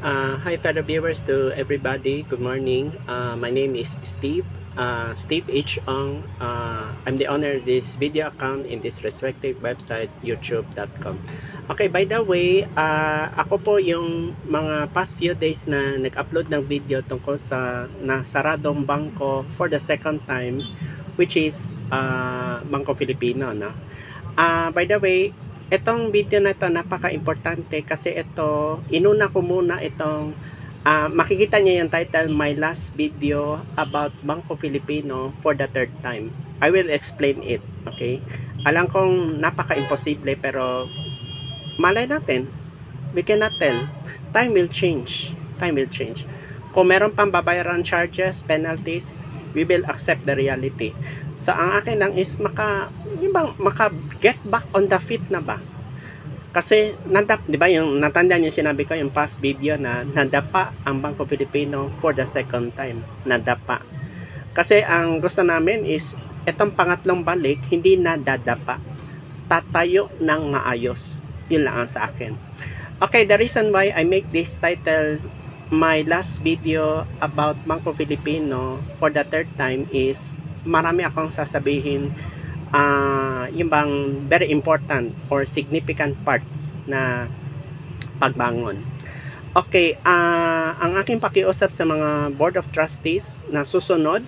Hi fellow viewers to everybody, good morning. My name is Steve, Steve H. Ong. I'm the owner of this video account in this respective website, youtube.com. Okay, by the way, ako po yung mga past few days na nag-upload ng video tungkol sa nasaradong bangko for the second time, which is Bangko Filipino. No? By the way, itong video na ito napaka-importante kasi ito, inuna ko muna itong makikita niyo yung title, My Last Video About Bangko Filipino for the third time. I will explain it, okay? Alam kong napaka-imposible pero malay natin, we cannot tell. Time will change. Time will change. Kung meron pang babayaran charges, penalties, we will accept the reality. So, ang akin lang is maka-get back on the feet na ba? Kasi, di ba, yung natandaan yung sinabi ko, yung past video na nadapa ang Bangko Filipino for the second time. Nadapa. Kasi, ang gusto namin is, itong pangatlong balik, hindi nadadapa. Tatayo ng maayos. Yun lang ang sa akin. Okay, the reason why I make this title, My Last Video About Bangko Filipino for the third time is, marami akong sasabihin yung bang very important or significant parts na pagbangon. Okay, ang aking pakiusap sa mga board of trustees na susunod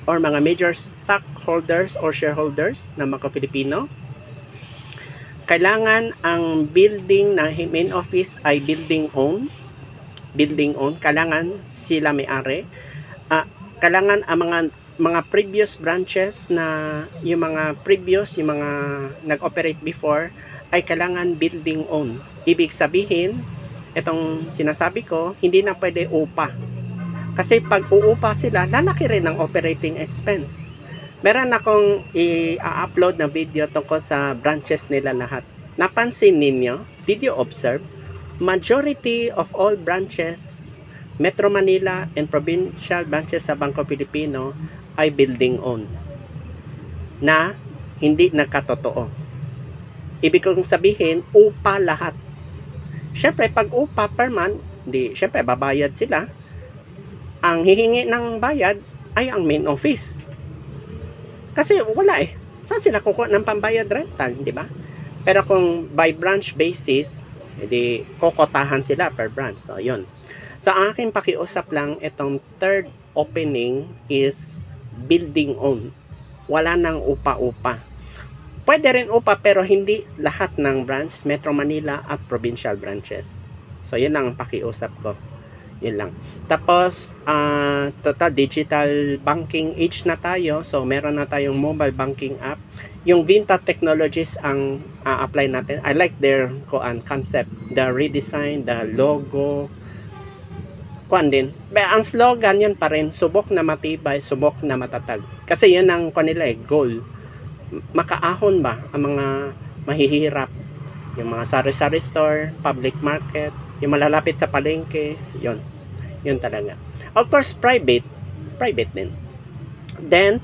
or mga major stockholders or shareholders ng Bangko Filipino, kailangan ang building na main office ay building owned, kailangan sila may-ari. Kailangan ang mga previous branches na yung mga nag-operate before ay kailangan building owned. Ibig sabihin, itong sinasabi ko, hindi na pwede upa. Kasi pag uupa sila, lalaki rin ang operating expense. Meron akong i-upload na video tungkol sa branches nila lahat. Napansin ninyo, did you observe? Majority of all branches, Metro Manila and provincial branches sa Bangko Filipino ay building owned na hindi nakatotoo. Ibig kong sabihin, upa lahat. Siyempre, pag upa per month, siyempre, babayad sila. Ang hihingi ng bayad ay ang main office. Kasi wala eh. Saan sila kukuha ng pambayad rental, di ba? Pero kung by branch basis, edi kokotahan sila per branch. So, yun. So, ang aking pakiusap lang, itong third opening is building owned. Wala nang upa-upa. Pwede rin upa pero hindi lahat ng branch, Metro Manila at provincial branches. So, yun ang pakiusap ko. Yun lang. Tapos, total digital banking age na tayo. So, meron na tayong mobile banking app. Yung Vinta Technologies ang apply natin. I like their concept. The redesign, the logo. Din. Ang slogan yan pa rin, subok na matibay, subok na matatag. Kasi yan ang kanila goal. Makaahon ba ang mga mahihirap? Yung mga sari-sari store, public market, yung malalapit sa palengke, yun. Yun talaga. Of course, private din. Then,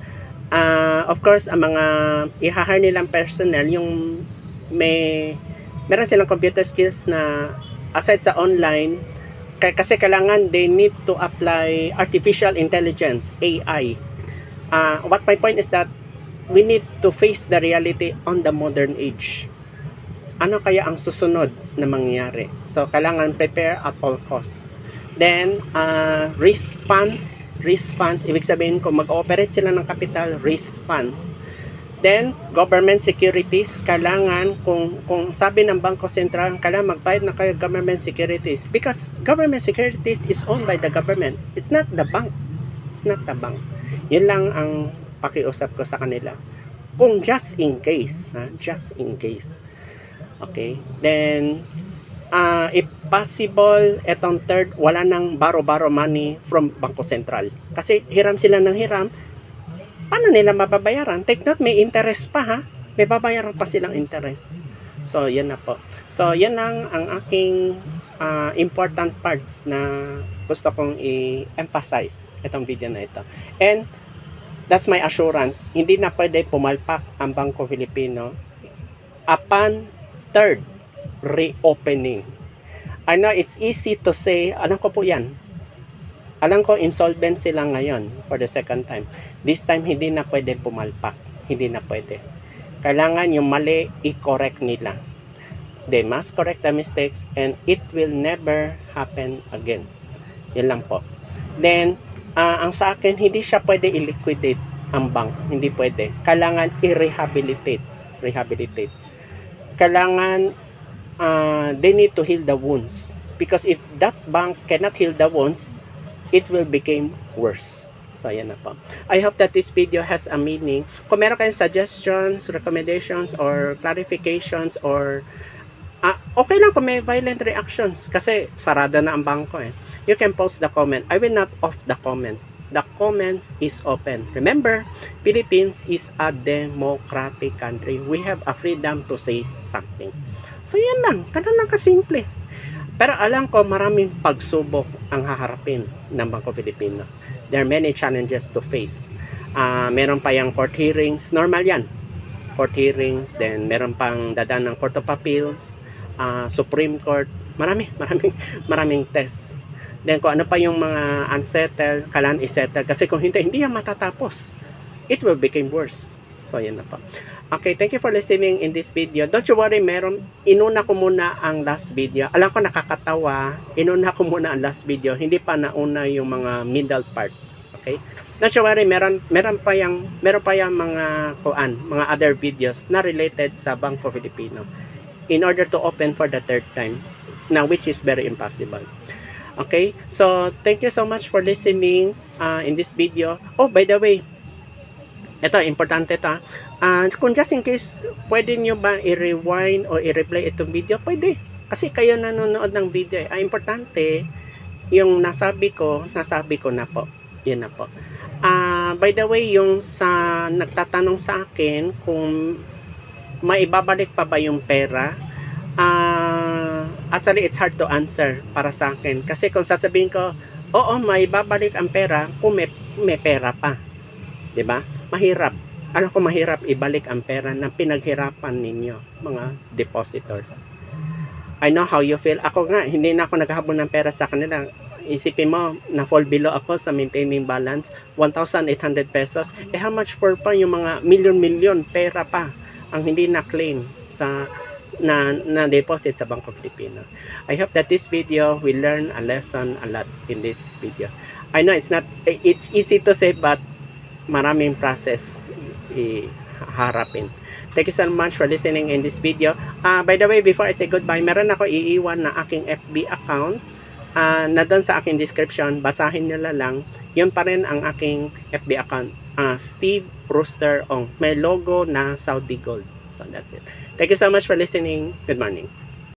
of course, ang mga i-hire nilang personnel, yung meron silang computer skills na aside sa online, kasi kailangan they need to apply artificial intelligence, AI. What my point is that we need to face the reality on the modern age. Ano kaya ang susunod na mangyayari? So, kailangan prepare at all costs. Then, risk funds, ibig sabihin kung mag-operate sila ng capital, risk funds. Then, government securities, kailangan, kung sabi ng Bangko Sentral, kailangan magbayad na kayo government securities. Because government securities is owned by the government. It's not the bank. It's not the bank. Yun lang ang pakiusap ko sa kanila. Kung just in case, just in case. Okay. Then, if possible, etong third, wala nang baro-baro money from Bangko Sentral. Kasi hiram sila ng hiram, paano nila mababayaran? Take note, may interest pa ha. May babayaran pa silang interest. So, yan na po. So, yan lang ang aking important parts na gusto kong i-emphasize itong video na ito. And, that's my assurance. Hindi na pwede pumalpak ang Bangko Filipino upon third reopening. I know it's easy to say, alam ko po yan. Alam ko insolvent sila ngayon for the second time. This time, hindi na pwede pumalpak. Hindi na pwede. Kailangan yung mali, i-correct nila. They must correct the mistakes and it will never happen again. Yan lang po. Then, ang sa akin, hindi siya pwede i-liquidate ang bank. Hindi pwede. Kailangan i-rehabilitate. Rehabilitate. Kailangan, they need to heal the wounds. Because if that bank cannot heal the wounds, it will become worse. So, yan na po. I hope that this video has a meaning. Kung meron kayong suggestions, recommendations, or clarifications, or okay lang kung may violent reactions kasi sarada na ang bangko eh. You can post the comment. I will not off the comments. The comments is open. Remember, Philippines is a democratic country. We have a freedom to say something. So yan lang. Ganun lang kasimple. Pero alam ko maraming pagsubok ang haharapin ng Bangko Pilipino. There are many challenges to face. Meron pa yung court hearings. Normal yan. Court hearings. Then meron pang dadaan ng Court of Appeals. Supreme Court, maraming tests. Then kung ano pa yung mga unsettled, kailangan isettle. Kasi kung hindi yan matatapos. It will become worse. So, yan na po. Okay, thank you for listening in this video. Don't you worry, inuna ko muna ang last video. Alam ko nakakatawa, inuna ko muna ang last video. Hindi pa nauna yung mga middle parts. Okay? Don't you worry, meron pa yung mga other videos na related sa Bangko Pilipino. In order to open for the third time, now which is very impossible. Okay, so thank you so much for listening in this video. Oh, by the way, ito, importante ito. Kung just in case, pwede nyo ba i-rewind o i-replay itong video? Pwede. Kasi kayo nanonood ng video. Importante, yung nasabi ko na po. Yun na po. By the way, yung sa nagtatanong sa akin kung maibabalik pa ba yung pera, actually it's hard to answer para sa akin kasi kung sasabihin ko oo maibabalik ang pera kung may pera pa, di ba? Mahirap, alam ko mahirap ibalik ang pera na pinaghirapan ninyo mga depositors. I know how you feel. Ako nga, hindi na ako naghahabol ng pera sa kanila. Isipin mo, na fall below ako sa maintaining balance 1,800 pesos. How much for pa yung mga milyon pera pa ang hindi na-claim sa na-deposit sa Bangko Pilipino. I hope that this video will learn a lesson a lot in this video. I know it's easy to say but maraming process harapin. Thank you so much for listening in this video. By the way, before I say goodbye, meron ako iiwan na aking FB account na doon sa aking description. Basahin nyo lang. Yun pa rin ang aking FB account. Steve Rooster Ong. May logo na Saudi Gold. So that's it. Thank you so much for listening. Good morning.